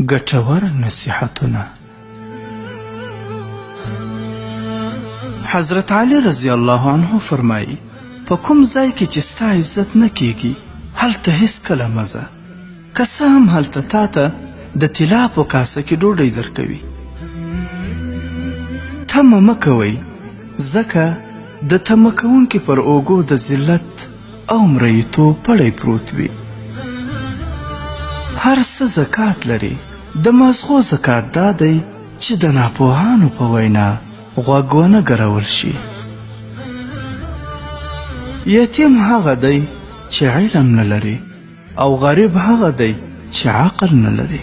ګټور نصیحتونه. حضرت علی رضی الله عنه فرمایي په کوم ځای کې چې ستا عزت نه کیږي هلته هیڅکله مه ځه، که څه هم هلته تا ته د طلا په کاسه کې ډوډۍ درکوي. تمه مه کوئ، ځکه د تمه کوونکي پر اوږو د ذلت او مریتوب پړی پروت وي. هر څه زکات لري، د مازغو زکات دا دی چې د ناپوهانو په وینا غوږ ونه ګرول شي. یتیم هغه دی چې علم نه لري او غریب هغه دی چې عقل نه لري.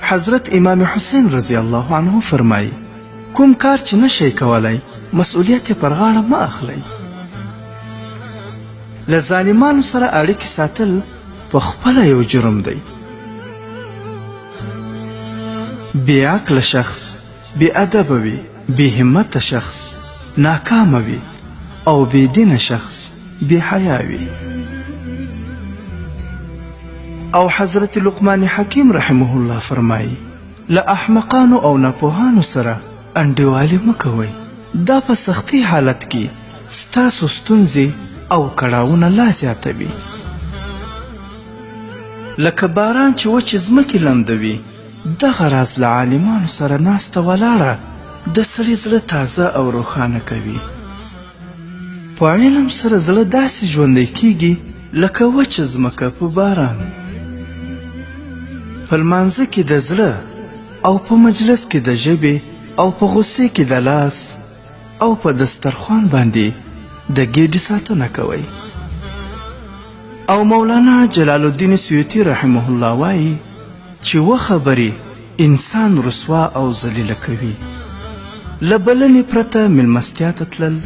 حضرت امام حسین رضی الله عنه فرمایي کوم کار چې نشئ کولی مسئولیت یې پر غاړه مه اخلئ. له ظالمانو سره اړیکې ساتل په خپله یو جرم دی. بې عقله شخص بې ادبه وي، بې همته شخص ناکامه وي او بې دینه شخص بې حیا وي. او حضرت لقمان حکیم رحمه الله فرمایي له احمقانو او ناپوهانو سره انډیوالي مه کوئ، دا په سختي حالت کې ستاسو ستونزې او کړاوونه لا زیاتوي. لکه باران چې وچې ځمکې لمدوي، دغه راز له عالمانو سره ناسته ولاړه د سړي زړه تازه او روښانه کوي. په علم سره زړه داسې ژوندی کیږي لکه وچه ځمکه په باران. په لمانځه کې د زړه او په مجلس کې د ژبې او په غصې کې د لاس او په دسترخوان باندې د ګېډې ساتنه کوئ. او مولانا جلال الدین سیوطي رحمه الله وایي چې خبرې انسان رسوا او ذلیله کوي. له بلنې پرته میلمستیا ته تلل،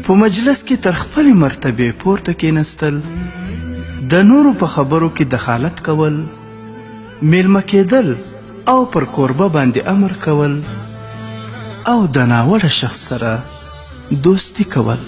په مجلس کې تر خپلې مرتبې پورته کېنستل، د نورو په خبرو کې دخالت کول، میلمه کېدل او پر کوربه باندې امر کول او د ناوړه شخص سره دوستی کول.